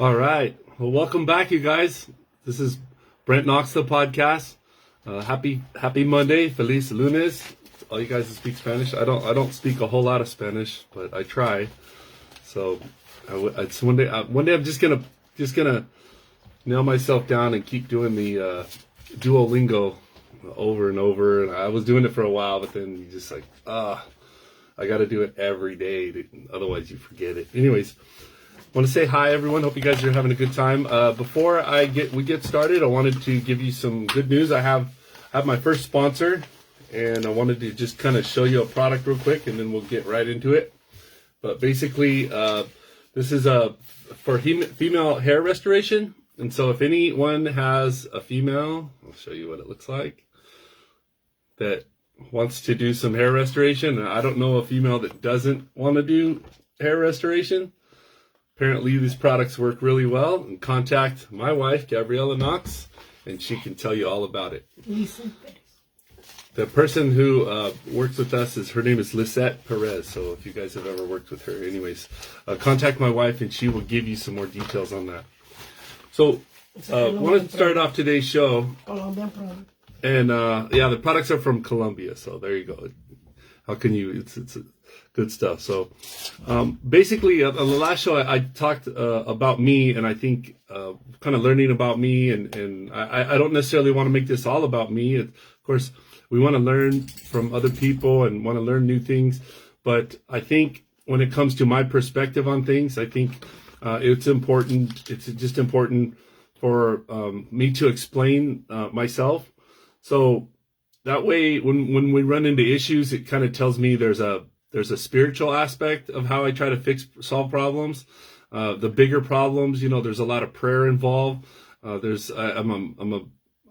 All right. Well, welcome back, you guys. This is Brent Knox, the podcast. Happy Monday, Feliz Lunes. All you guys that speak Spanish. I don't speak a whole lot of Spanish, but I try. So it's one day I'm just gonna nail myself down and keep doing the Duolingo over and over. And I was doing it for a while, but then you just like I got to do it every day, otherwise you forget it. Anyways. I want to say hi, everyone. Hope you guys are having a good time. Before we get started, I wanted to give you some good news. I have my first sponsor, and I wanted to just kind of show you a product real quick, and then we'll get right into it. But basically, this is for female hair restoration. And so if anyone has a female, I'll show you what it looks like, that wants to do some hair restoration. And I don't know a female that doesn't want to do hair restoration. Apparently, these products work really well. And contact my wife, Gabriela Knox, and she can tell you all about it. The person who works with us her name is Lisette Perez. So if you guys have ever worked with her, anyways, contact my wife, and she will give you some more details on that. So I want to start off today's show. Colombian product. And the products are from Colombia. So there you go. How can you? It's good stuff. So basically, on the last show, I talked about me, and I think kind of learning about me, and I don't necessarily want to make this all about me. Of course, we want to learn from other people and want to learn new things. But I think when it comes to my perspective on things, I think it's important. It's just important for me to explain myself. So that way, when we run into issues, it kind of tells me there's a spiritual aspect of how I try to solve problems. The bigger problems, there's a lot of prayer involved. I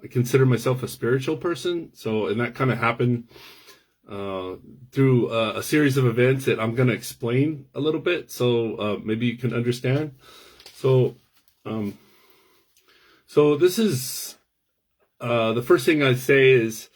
consider myself a spiritual person. So, and that kind of happened through a series of events that I'm going to explain a little bit. So maybe you can understand. So this is the first thing I say is,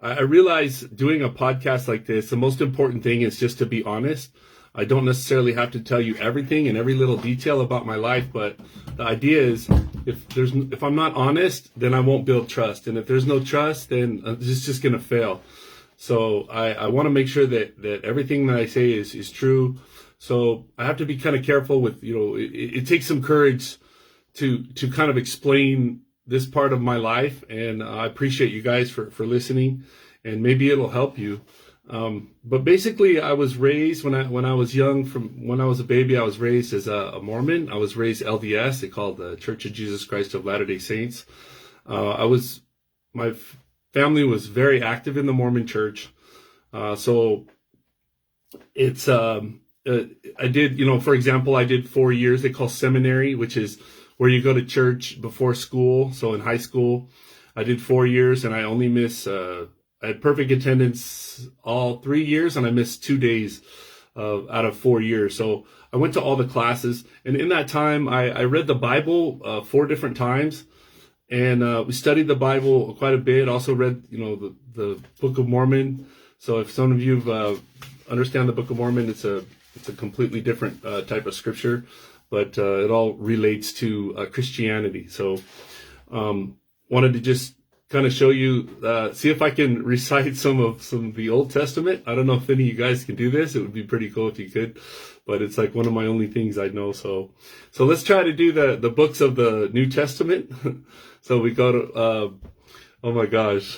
I realize doing a podcast like this, the most important thing is just to be honest. I don't necessarily have to tell you everything and every little detail about my life, but the idea is if I'm not honest, then I won't build trust. And if there's no trust, then it's just going to fail. So I want to make sure that everything that I say is true. So I have to be kind of careful with, it takes some courage to kind of explain this part of my life, and I appreciate you guys for listening, and maybe it'll help you. But basically, I was raised when I was young. From when I was a baby, I was raised as a Mormon. I was raised LDS. They called the Church of Jesus Christ of Latter-day Saints. My family was very active in the Mormon Church. So it's I did, for example, I did 4 years. They call seminary, which is where you go to church before school. So in high school, I did 4 years, and I only I had perfect attendance all 3 years, and I missed 2 days out of 4 years. So I went to all the classes, and in that time, I read the Bible 4 different times, and we studied the Bible quite a bit. Also read, the Book of Mormon. So if some of you understand the Book of Mormon, it's a completely different type of scripture. But it all relates to Christianity. So wanted to just kind of show you, see if I can recite some of the Old Testament. I don't know if any of you guys can do this. It would be pretty cool if you could. But it's like one of my only things I know. So let's try to do the books of the New Testament. So we go to, oh my gosh.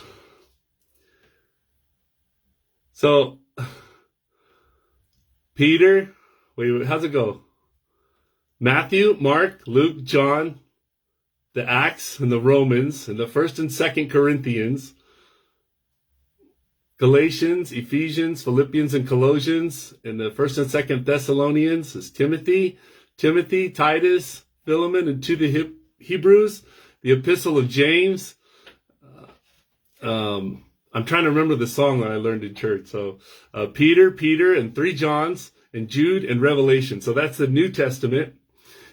So Peter, wait, how's it go? Matthew, Mark, Luke, John, the Acts and the Romans, and the 1st and 2nd Corinthians, Galatians, Ephesians, Philippians, and Colossians, and the 1st and 2nd Thessalonians is Timothy, Titus, Philemon, and to the Hebrews, the Epistle of James. I'm trying to remember the song that I learned in church. So Peter, and 3 Johns, and Jude, and Revelation. So that's the New Testament.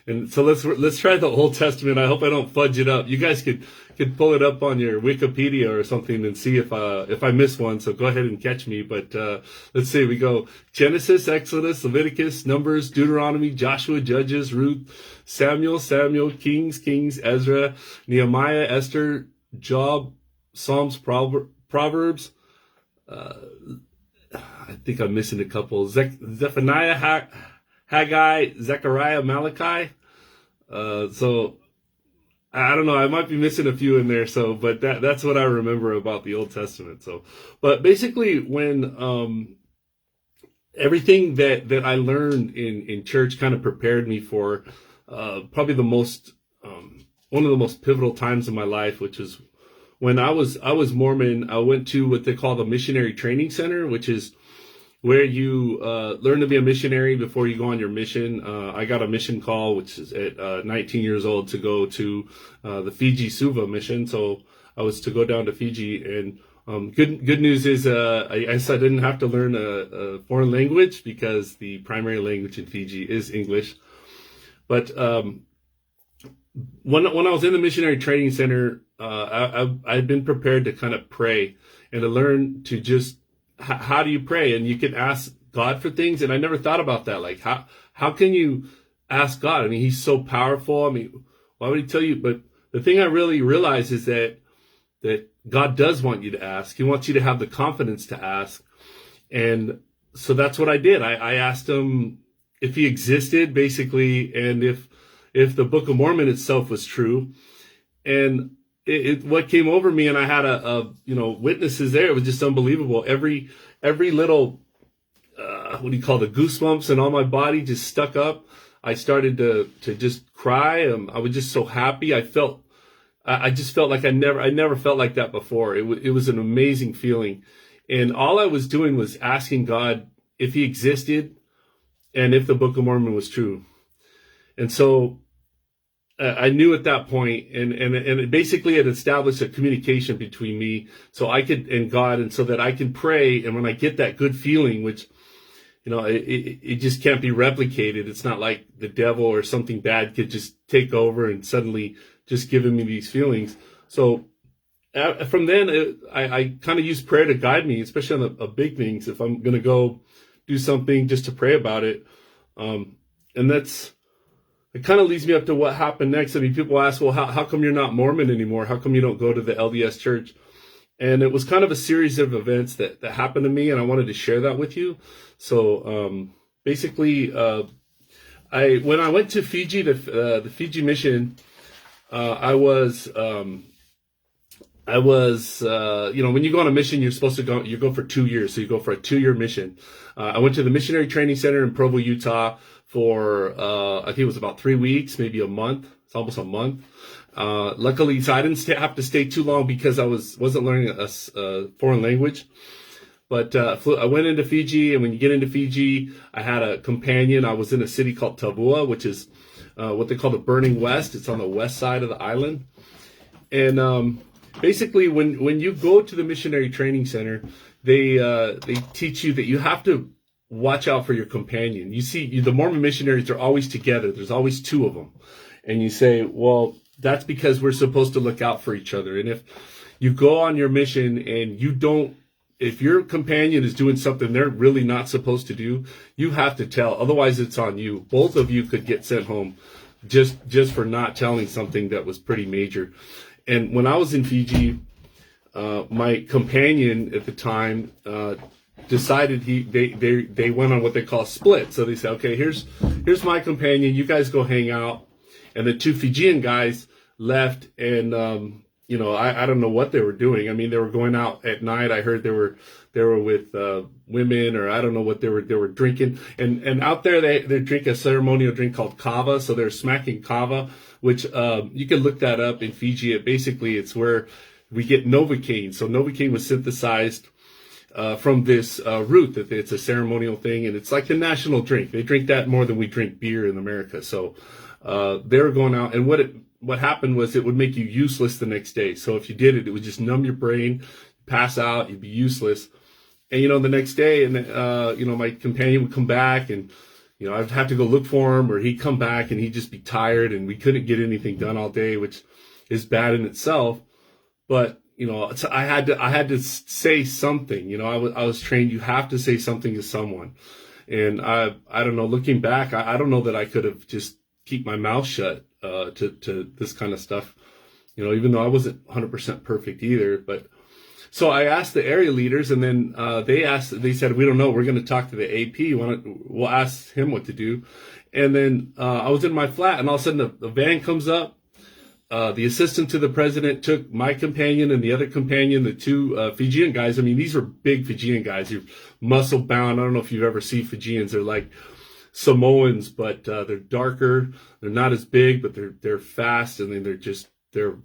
And so let's try the Old Testament. I hope I don't fudge it up. You guys could could pull it up on your Wikipedia or something and see if I miss one. So go ahead and catch me. But let's see. We go Genesis, Exodus, Leviticus, Numbers, Deuteronomy, Joshua, Judges, Ruth, Samuel, Kings, Ezra, Nehemiah, Esther, Job, Psalms, Proverbs. I think I'm missing a couple. Zephaniah, Haggai, Zechariah, Malachi. So I don't know. I might be missing a few in there. So, but that's what I remember about the Old Testament. So, but basically, when everything that I learned in church kind of prepared me for probably the most one of the most pivotal times in my life, which is when I was Mormon. I went to what they call the Missionary Training Center, which is where you learn to be a missionary before you go on your mission. I got a mission call, which is at 19 years old, to go to the Fiji Suva mission. So I was to go down to Fiji, and good news is I didn't have to learn a foreign language because the primary language in Fiji is English. But when I was in the Missionary Training Center, I'd been prepared to kind of pray and to learn to just how do you pray? And you can ask God for things. And I never thought about that. Like, how can you ask God? I mean, he's so powerful. I mean, why would he tell you? But the thing I really realized is that God does want you to ask. He wants you to have the confidence to ask. And so that's what I did. I asked him if he existed, basically, and if the Book of Mormon itself was true. And what came over me, and I had witnesses there. It was just unbelievable. Every little the goosebumps and all my body just stuck up. I started to just cry. I was just so happy. I just felt like I never felt like that before. It was an amazing feeling, and all I was doing was asking God if he existed and if the Book of Mormon was true. And so I knew at that point, and it basically had established a communication between me, so I could and God, and so that I can pray. And when I get that good feeling, which it just can't be replicated. It's not like the devil or something bad could just take over and suddenly just giving me these feelings. So from then, I kind of use prayer to guide me, especially on the big things. If I'm going to go do something, just to pray about it, and it kind of leads me up to what happened next. I mean, people ask, well, how come you're not Mormon anymore? How come you don't go to the LDS church? And it was kind of a series of events that happened to me, and I wanted to share that with you. So basically, when I went to Fiji, the Fiji mission, I was when you go on a mission, you're supposed to you go for 2 years. So you go for a 2-year mission. I went to the Missionary Training Center in Provo, Utah for, I think it was about 3 weeks, maybe a month. It's almost a month. Luckily, so I didn't have to stay too long because I wasn't learning a foreign language. But I went into Fiji, and when you get into Fiji, I had a companion. I was in a city called Tavua, which is what they call the Burning West. It's on the west side of the island. And basically, when you go to the Missionary Training Center, they teach you that you have to watch out for your companion. You see, the Mormon missionaries are always together. There's always 2 of them. And you say, well, that's because we're supposed to look out for each other. And if you go on your mission and if your companion is doing something they're really not supposed to do, you have to tell. Otherwise, it's on you. Both of you could get sent home just for not telling something that was pretty major. And when I was in Fiji, my companion at the time decided they went on what they call a split. So they said, okay, here's my companion. You guys go hang out. And the 2 Fijian guys left, and I don't know what they were doing. I mean, they were going out at night. I heard they were with women, or I don't know what they were drinking. And out there they drink a ceremonial drink called kava. So they're smacking kava, which you can look that up in Fiji. It's where we get Novocaine. So Novocaine was synthesized from this root. That it's a ceremonial thing, and it's like the national drink. They drink that more than we drink beer in America. So they were going out, and what happened was it would make you useless the next day. So if you did it, it would just numb your brain, pass out, you'd be useless. And the next day, and my companion would come back, and I'd have to go look for him, or he'd come back and he'd just be tired, and we couldn't get anything done all day, which is bad in itself. but I had to say something. I was trained, you have to say something to someone. And I don't know, looking back, I don't know that I could have just keep my mouth shut to this kind of stuff, even though I wasn't 100% perfect either. But so I asked the area leaders, and then they said, we don't know, we're going to talk to the AP. We'll ask him what to do. And then I was in my flat, and all of a sudden the van comes up. The assistant to the president took my companion and the other companion, the two Fijian guys. I mean, these were big Fijian guys. You're muscle bound. I don't know if you've ever seen Fijians. They're like Samoans, but they're darker. They're not as big, but they're fast, and then they're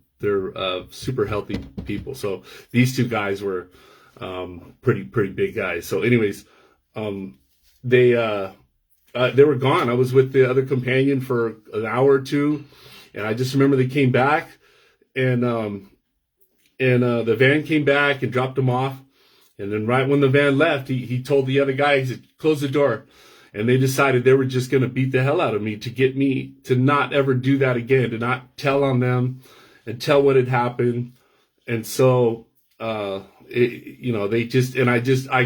super healthy people. So these two guys were pretty big guys. So anyways, they were gone. I was with the other companion for an hour or two. And I just remember they came back, and the van came back and dropped them off. And then right when the van left, he told the other guy, he said, close the door. And they decided they were just going to beat the hell out of me to get me to not ever do that again, to not tell on them and tell what had happened. And so, I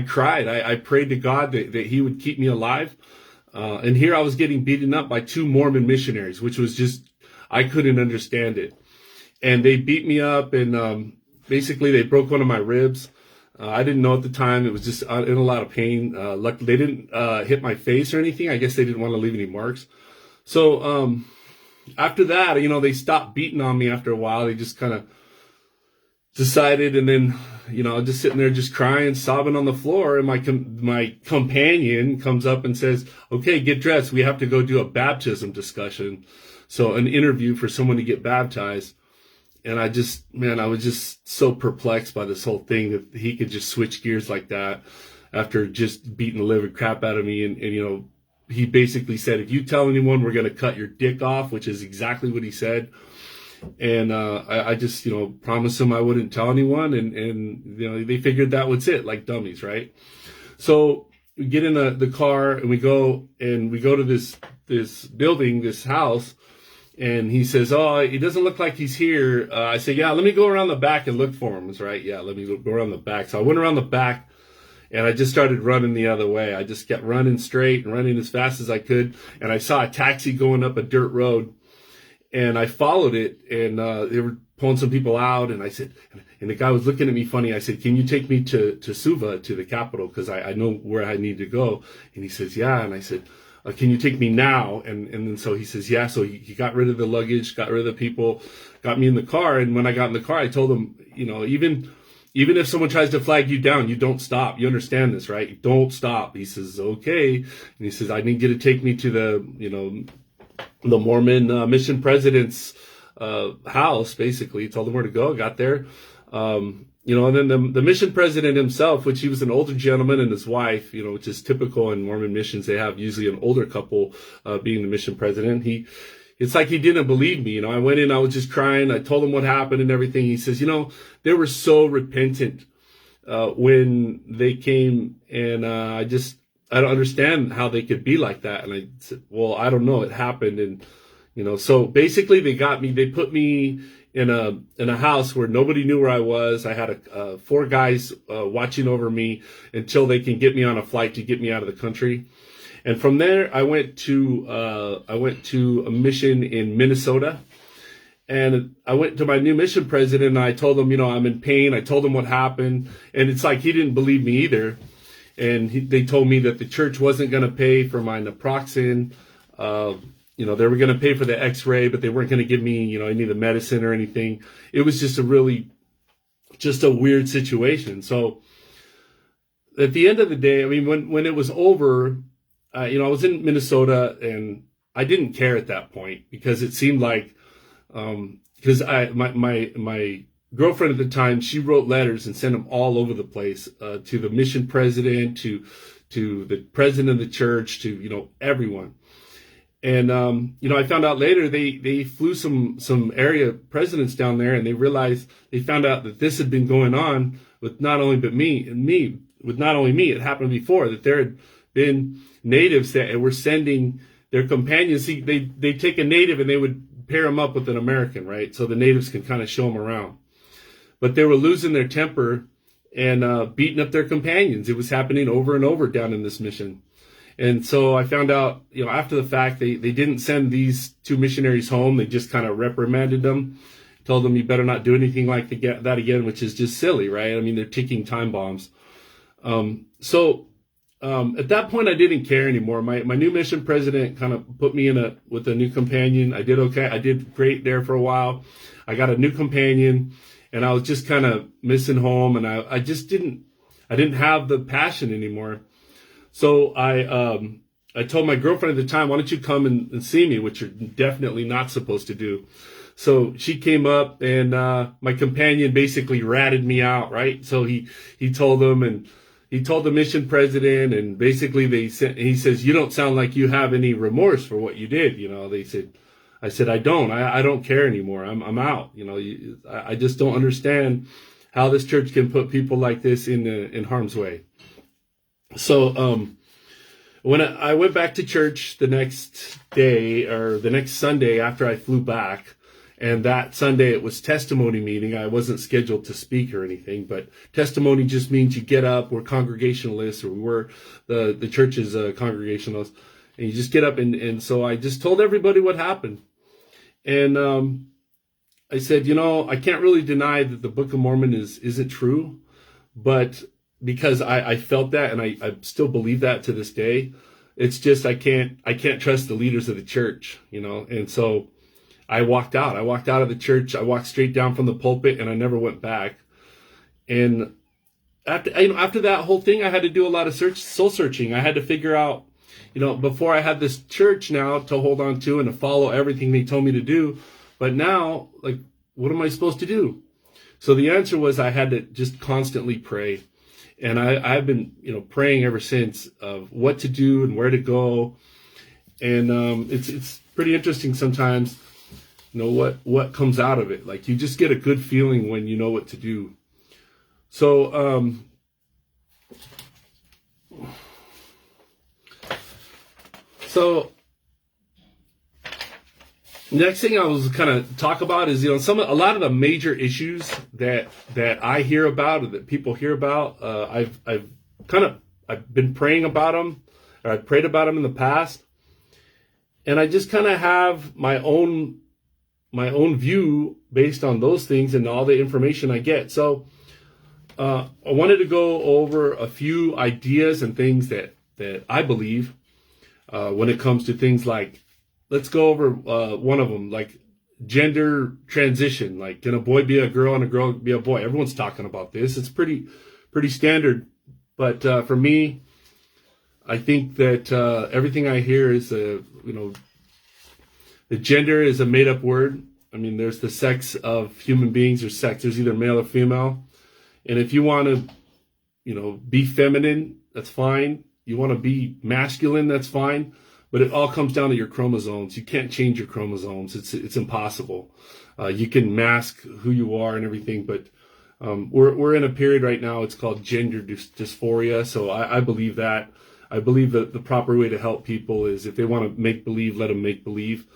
cried. I prayed to God that he would keep me alive. And here I was getting beaten up by two Mormon missionaries, which was just, I couldn't understand it. And they beat me up, and basically they broke one of my ribs. I didn't know at the time. It was just in a lot of pain. Luckily, they didn't hit my face or anything. I guess they didn't want to leave any marks. So after that, they stopped beating on me after a while. They just kind of decided, and then, just sitting there just crying, sobbing on the floor. And my companion comes up and says, okay, get dressed. We have to go do a baptism discussion. So an interview for someone to get baptized. And I was just so perplexed by this whole thing that he could just switch gears like that after just beating the living crap out of me. And he basically said, if you tell anyone, we're going to cut your dick off, which is exactly what he said. And I just, promised him I wouldn't tell anyone. And they figured that was it, like dummies, right? So we get in the car, and we go to this building, this house. And he says, oh, it doesn't look like he's here. I said, yeah, let me go around the back and look for him. That's right. Yeah, let me go around the back. So I went around the back, and I just started running the other way. I just kept running straight and running as fast as I could. And I saw a taxi going up a dirt road, and I followed it, and they were pulling some people out. And I said, and the guy was looking at me funny. I said, can you take me to Suva, to the capital? Because I know where I need to go. And he says, yeah. And I said, can you take me now? And then so he says, yeah. So he got rid of the luggage, got rid of the people, got me in the car. And when I got in the car, I told him, even if someone tries to flag you down, you don't stop. You understand this, right? You don't stop. He says, okay. And he says, I need you to take me to the Mormon mission president's house, basically. He told him where to go. Got there. And then the mission president himself, which he was an older gentleman, and his wife, which is typical in Mormon missions. They have usually an older couple being the mission president. It's like he didn't believe me. I went in, I was just crying. I told him what happened and everything. He says, they were so repentant when they came, and I don't understand how they could be like that. And I said, well, I don't know. It happened. And, so basically they put me in a house where nobody knew where I was. I had 4 guys watching over me until they can get me on a flight to get me out of the country. And from there, I went to a mission in Minnesota. And I went to my new mission president, and I told him, I'm in pain. I told him what happened. And it's like he didn't believe me either. And they told me that the church wasn't going to pay for my naproxen. They were going to pay for the x-ray, but they weren't going to give me, any of the medicine or anything. It was just a weird situation. So at the end of the day, when it was over, I was in Minnesota, and I didn't care at that point, because it seemed like, because my girlfriend at the time, she wrote letters and sent them all over the place, to the mission president, to the president of the church, to, everyone. And, I found out later they flew some area presidents down there, and they found out that this had been going on with not only me, it happened before, that there had been natives that were sending their companions. See, they take a native and they would pair him up with an American, right? So the natives can kind of show them around. but they were losing their temper and beating up their companions. It was happening over and over down in this mission. And so I found out, after the fact, they didn't send these two missionaries home. They just kind of reprimanded them, told them, you better not do anything like that again, which is just silly, right? I mean, they're ticking time bombs. So at that point, I didn't care anymore. My new mission president kind of put me with a new companion. I did okay. I did great there for a while. I got a new companion, and I was just kind of missing home, and I didn't have the passion anymore. So I told my girlfriend at the time, why don't you come and see me, which you're definitely not supposed to do. So she came up, and my companion basically ratted me out, right? So he told them, and he told the mission president, and basically he says, you don't sound like you have any remorse for what you did. I said, I don't care anymore. I'm out. I just don't understand how this church can put people like this in harm's way. So, when I went back to church the next day, or the next Sunday after I flew back, and that Sunday it was testimony meeting. I wasn't scheduled to speak or anything, but testimony just means you get up. We're Congregationalists, or we're the church's Congregationalists, and you just get up. And so I just told everybody what happened. And I said, I can't really deny that the Book of Mormon isn't true, but because I felt that, and I still believe that to this day, it's just I can't trust the leaders of the church, and so I walked out. I walked out of the church. I walked straight down from the pulpit, and I never went back. And after that whole thing, I had to do a lot of soul searching. I had to figure out, before I had this church now to hold on to and to follow everything they told me to do. But now, what am I supposed to do? So the answer was I had to just constantly pray. And I've been, praying ever since of what to do and where to go. And it's pretty interesting sometimes, what comes out of it. Like, you just get a good feeling when you know what to do. So, next thing I was kind of talk about is, a lot of the major issues that I hear about, or that people hear about. I've been praying about them, or I've prayed about them in the past, and I just kind of have my own view based on those things and all the information I get. So I wanted to go over a few ideas and things that I believe when it comes to things like, let's go over one of them, like gender transition. Like, can a boy be a girl and a girl be a boy? Everyone's talking about this. It's pretty standard. But for me, I think that everything I hear is, the gender is a made-up word. I mean, there's the sex of human beings, or sex. There's either male or female. And if you want to, be feminine, that's fine. You want to be masculine, that's fine. But it all comes down to your chromosomes. You can't change your chromosomes. It's impossible. You can mask who you are and everything, but we're in a period right now. It's called gender dysphoria. So I believe that. I believe that the proper way to help people is, if they want to make believe, let them make believe.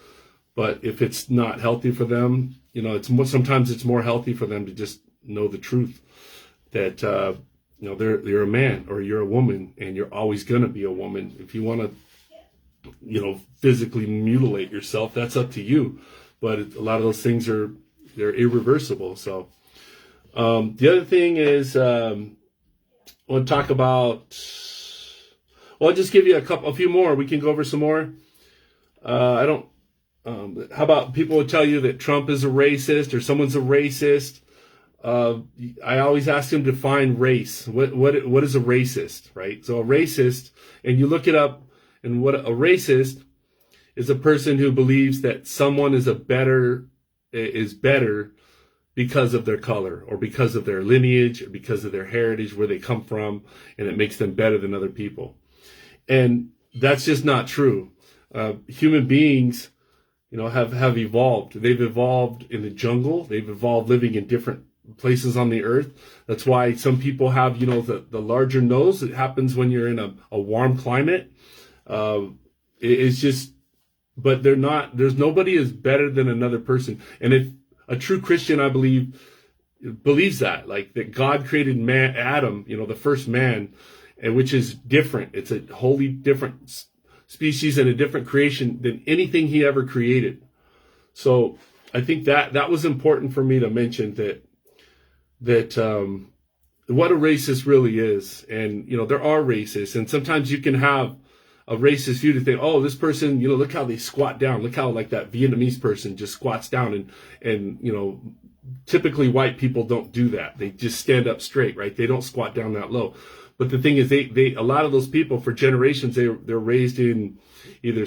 But if it's not healthy for them, sometimes it's more healthy for them to just know the truth that you're a man or you're a woman, and you're always going to be a woman. If you want to physically mutilate yourself, that's up to you. But a lot of those things they're irreversible. So the other thing is, I want to talk about, I'll just give you a few more. We can go over some more. How about people will tell you that Trump is a racist, or someone's a racist. I always ask them to define race. What is a racist, right? So a racist, and you look it up, and what a racist is a person who believes that someone is better because of their color, or because of their lineage, or because of their heritage, where they come from, and it makes them better than other people. And that's just not true. Human beings, have evolved. They've evolved in the jungle. They've evolved living in different places on the earth. That's why some people have, the larger nose. It happens when you're in a warm climate. It's just, but they're not, there's nobody is better than another person. And if a true Christian, I believe, believes that, like that God created man, Adam, the first man, and which is different. It's a wholly different species and a different creation than anything he ever created. So I think that was important for me to mention that what a racist really is. And, there are racists, and sometimes you can have a racist view to think, oh, this person, look how they squat down. Look how like that Vietnamese person just squats down and typically white people don't do that. They just stand up straight, right? They don't squat down that low. But the thing is, a lot of those people for generations, they're raised in either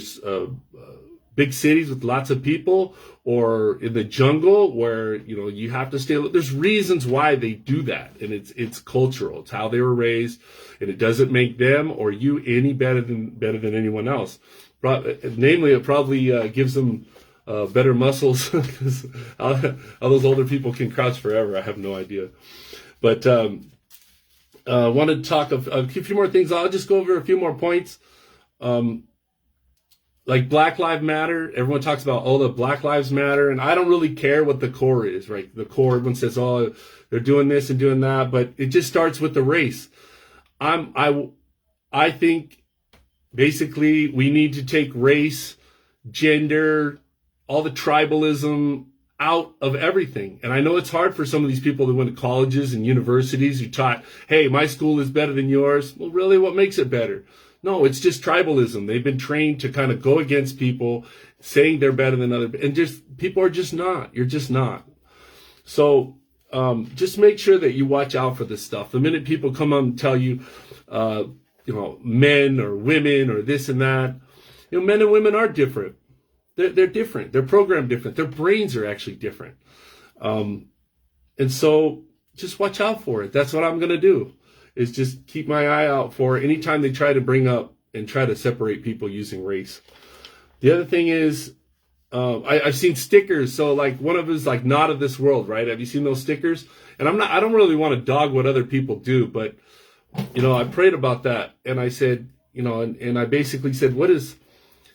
big cities with lots of people, or in the jungle where you have to stay. There's reasons why they do that, and it's cultural. It's how they were raised, and it doesn't make them or you any better than anyone else. Namely, it probably gives them better muscles, because how those older people can crouch forever, I have no idea. But wanted to talk a few more things. I'll just go over a few more points. Like Black Lives Matter, everyone talks about, the Black Lives Matter, and I don't really care what the core is, right? The core, everyone says, they're doing this and doing that, but it just starts with the race. I think basically we need to take race, gender, all the tribalism out of everything. And I know it's hard for some of these people that went to colleges and universities who taught, hey, my school is better than yours. Well, really, what makes it better? No, it's just tribalism. They've been trained to kind of go against people, saying they're better than other, and just people are just not. You're just not. So just make sure that you watch out for this stuff. The minute people come on and tell you, men or women or this and that, men and women are different. They're different. They're programmed different. Their brains are actually different. And so just watch out for it. That's what I'm going to do, is just keep my eye out for anytime they try to bring up and try to separate people using race. The other thing is, I've seen stickers. So like one of them is like not of this world, right? Have you seen those stickers? And I don't really want to dog what other people do, but, I prayed about that, and I said, and I basically said, this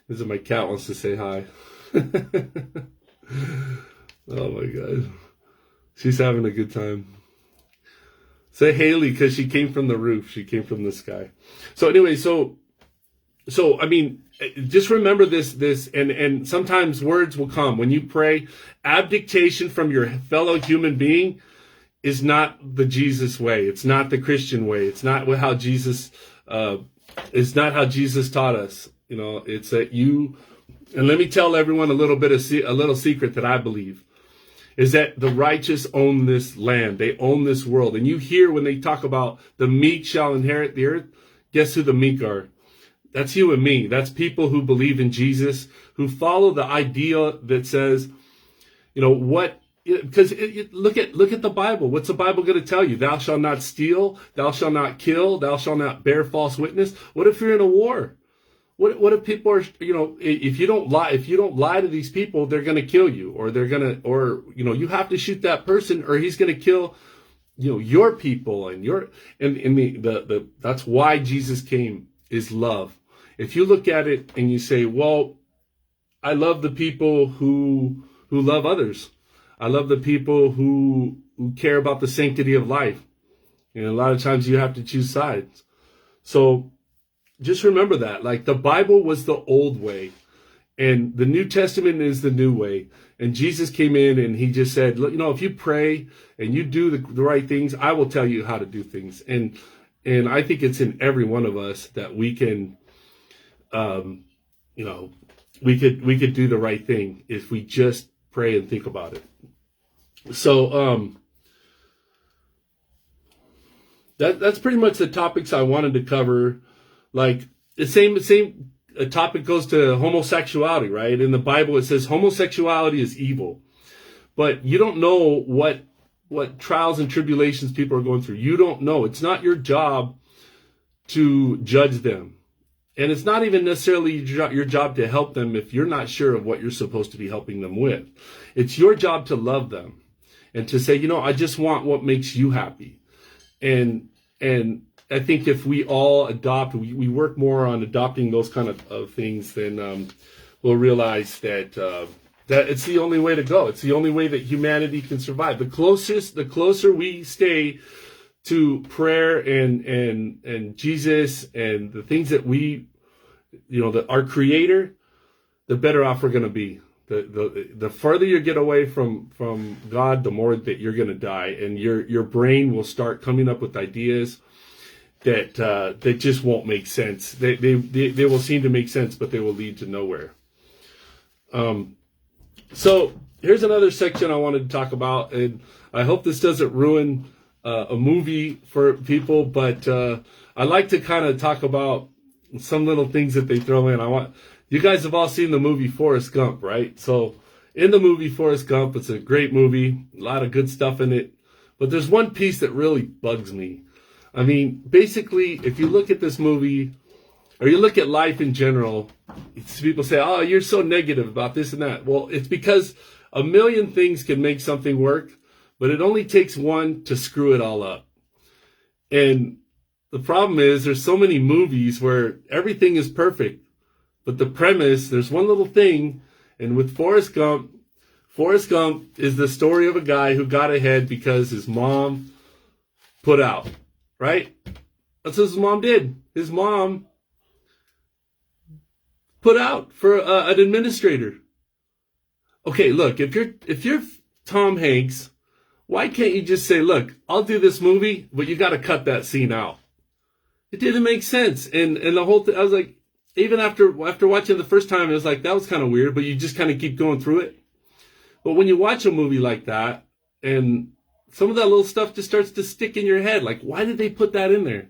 is my cat wants to say hi. Oh my God. She's having a good time. Say Haley, because she came from the roof. She came from the sky. So anyway, so I mean, just remember this, and sometimes words will come when you pray. Abdication from your fellow human being is not the Jesus way. It's not the Christian way. It's not how Jesus. It's not how Jesus taught us. It's that you. And let me tell everyone a little secret that I believe. Is that the righteous own this land. They own this world. And you hear when they talk about the meek shall inherit the earth, guess who the meek are? That's you and me. That's people who believe in Jesus, who follow the idea that says, because look at the Bible. What's the Bible going to tell you? Thou shalt not steal, thou shalt not kill, thou shalt not bear false witness. What if you're in a war? What if people are, if you don't lie to these people, they're going to kill you, or you have to shoot that person, or he's going to kill, your people and that's why Jesus came, is love. If you look at it and you say, well, I love the people who love others. I love the people who care about the sanctity of life. And a lot of times you have to choose sides. So just remember that, like the Bible was the old way and the New Testament is the new way. And Jesus came in and he just said, if you pray and you do the right things, I will tell you how to do things. And I think it's in every one of us that we can, we could do the right thing if we just pray and think about it. So, that's pretty much the topics I wanted to cover. Like the same topic goes to homosexuality, right? In the Bible, it says homosexuality is evil, but you don't know what trials and tribulations people are going through. You don't know. It's not your job to judge them. And it's not even necessarily your job to help them if you're not sure of what you're supposed to be helping them with. It's your job to love them and to say, I just want what makes you happy. And I think if we all we work more on adopting those kind of things, then we'll realize that that it's the only way to go. It's the only way that humanity can survive. The closer we stay to prayer and Jesus and the things that we, that our Creator, the better off we're going to be. The further you get away from God, the more that you're going to die, and your brain will start coming up with ideas that just won't make sense. They will seem to make sense, but they will lead to nowhere. So here's another section I wanted to talk about, and I hope this doesn't ruin a movie for people, but I like to kind of talk about some little things that they throw in. You guys have all seen the movie Forrest Gump, right? So in the movie Forrest Gump, it's a great movie, a lot of good stuff in it, but there's one piece that really bugs me. I mean, basically, if you look at this movie, or you look at life in general, people say, oh, you're so negative about this and that. Well, it's because a million things can make something work, but it only takes one to screw it all up. And the problem is there's so many movies where everything is perfect, but the premise, there's one little thing, and with Forrest Gump is the story of a guy who got ahead because his mom put out, right? That's what his mom did. His mom put out for an administrator. Okay, look, if you're Tom Hanks, why can't you just say, look, I'll do this movie, but you got to cut that scene out? It didn't make sense. And the whole thing, I was like, even after watching it the first time, it was like, that was kind of weird, but you just kind of keep going through it. But when you watch a movie like that, and some of that little stuff just starts to stick in your head, like, why did they put that in there?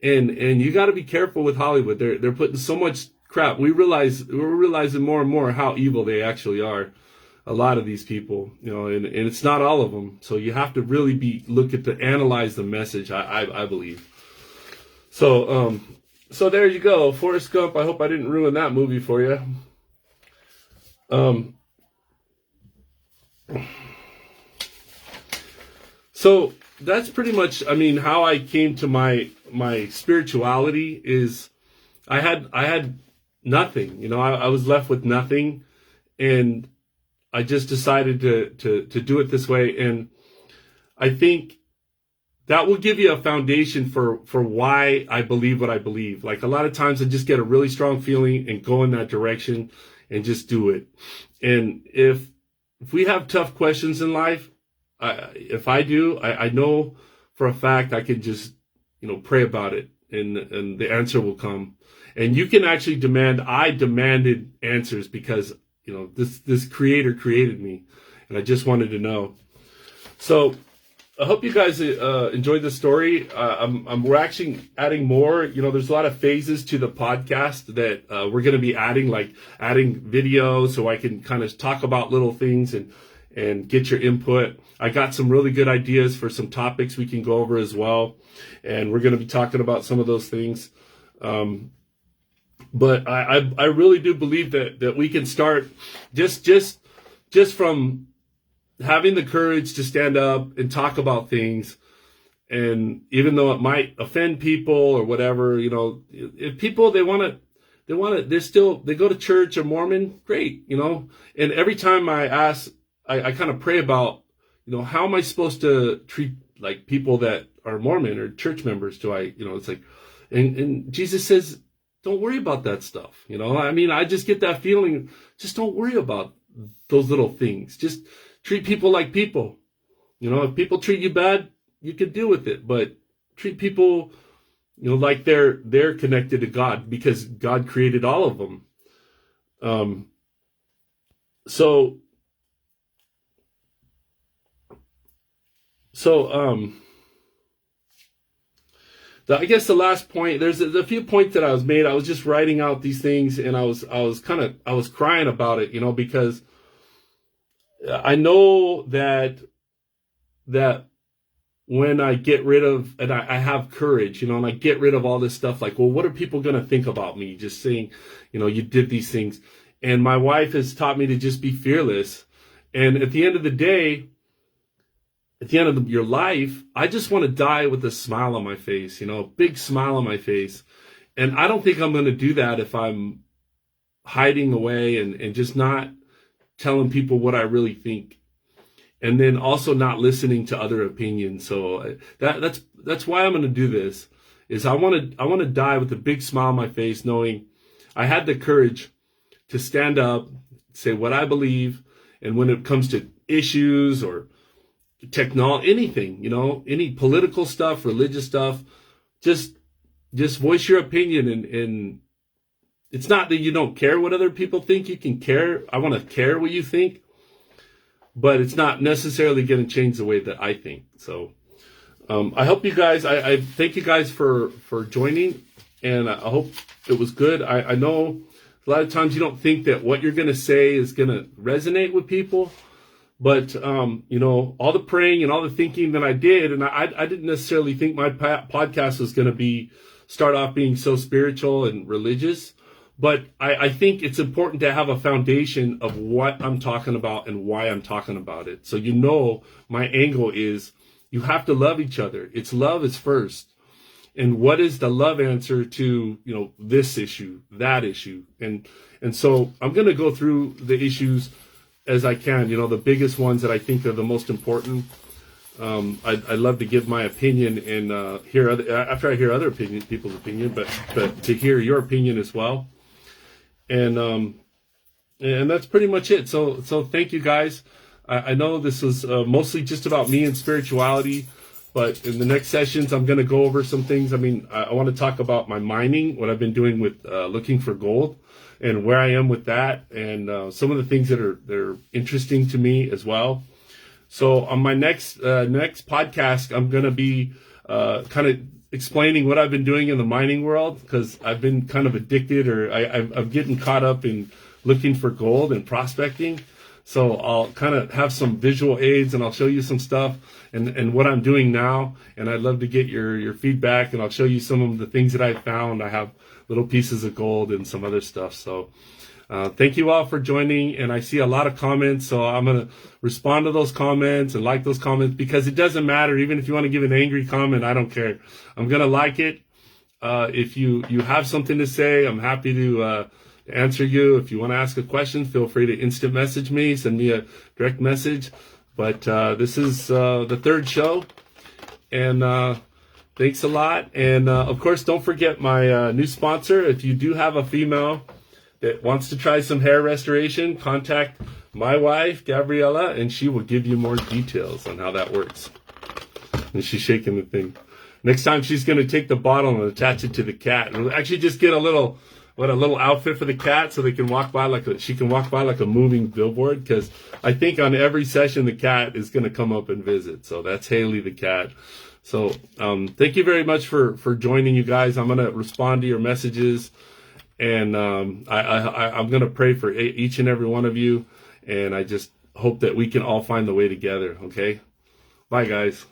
And you got to be careful with Hollywood. They're putting so much crap. We're realizing more and more how evil they actually are. A lot of these people, and it's not all of them. So you have to really analyze the message. I believe. So there you go, Forrest Gump. I hope I didn't ruin that movie for you. So that's pretty much, how I came to my spirituality is I had nothing. I was left with nothing, and I just decided to do it this way. And I think that will give you a foundation for why I believe what I believe. Like, a lot of times I just get a really strong feeling and go in that direction and just do it. And if we have tough questions in life, if I do, I know for a fact I can just, pray about it, and the answer will come. And you can actually I demanded answers because, this Creator created me, and I just wanted to know. So I hope you guys enjoyed the story. We're actually adding more. There's a lot of phases to the podcast that we're going to be adding, like adding video, so I can kind of talk about little things and get your input. I got some really good ideas for some topics we can go over as well, and we're going to be talking about some of those things. But I really do believe that we can start just from having the courage to stand up and talk about things. And even though it might offend people or whatever, if people, they go to church or Mormon, great, and every time I ask, I kind of pray about, how am I supposed to treat like people that are Mormon or church members? It's like, and Jesus says, don't worry about that stuff. I just get that feeling, just don't worry about those little things. Just treat people like people. If people treat you bad, you can deal with it. But treat people, like they're connected to God, because God created all of them. I guess the last point, there's a few points that I was made. I was just writing out these things, and I was crying about it, because I know that when I get rid of, and I have courage, and I get rid of all this stuff, like, well, what are people going to think about me? Just saying, you did these things. And my wife has taught me to just be fearless. And at the end of the day, at the end of your life, I just want to die with a smile on my face, a big smile on my face. And I don't think I'm going to do that if I'm hiding away and just telling people what I really think, and then also not listening to other opinions. So that's why I'm going to do this. Is I want to die with a big smile on my face, knowing I had the courage to stand up, say what I believe, and when it comes to issues or technology, anything, any political stuff, religious stuff, just voice your opinion. And it's not that you don't care what other people think. You can care. I want to care what you think, but it's not necessarily going to change the way that I think. So I hope you guys, I thank you guys for joining, and I hope it was good. I know a lot of times you don't think that what you're going to say is going to resonate with people, but, all the praying and all the thinking that I did, and I didn't necessarily think my podcast was going to start off being so spiritual and religious, but I think it's important to have a foundation of what I'm talking about and why I'm talking about it. So, my angle is you have to love each other. It's love is first. And what is the love answer to, this issue, that issue? And so I'm going to go through the issues as I can, the biggest ones that I think are the most important. I love to give my opinion and after I hear other people's opinion, but to hear your opinion as well. And that's pretty much it. So thank you guys. I know this was mostly just about me and spirituality. But in the next sessions, I'm going to go over some things. I want to talk about my mining, what I've been doing with looking for gold, and where I am with that, and some of the things that are interesting to me as well. So on my next podcast, I'm going to be kind of explaining what I've been doing in the mining world, because I've been kind of addicted, or I'm getting caught up in looking for gold and prospecting. So I'll kind of have some visual aids, and I'll show you some stuff and what I'm doing now. And I'd love to get your feedback, and I'll show you some of the things that I found. I have little pieces of gold and some other stuff. So thank you all for joining. And I see a lot of comments, so I'm going to respond to those comments and like those comments, because it doesn't matter. Even if you want to give an angry comment, I don't care. I'm going to like it. If you have something to say, I'm happy to answer you. If you want to ask a question, feel free to instant message me, send me a direct message. But this is the third show, and thanks a lot. And of course, don't forget my new sponsor. If you do have a female that wants to try some hair restoration, contact my wife, Gabriella, and she will give you more details on how that works. And she's shaking the thing. Next time, she's going to take the bottle and attach it to the cat, and we'll actually just get a little outfit for the cat, so they can walk by she can walk by like a moving billboard, because I think on every session the cat is going to come up and visit. So that's Haley the cat. So thank you very much for joining, you guys. I'm going to respond to your messages, and I'm going to pray for each and every one of you, and I just hope that we can all find the way together. Okay, bye guys.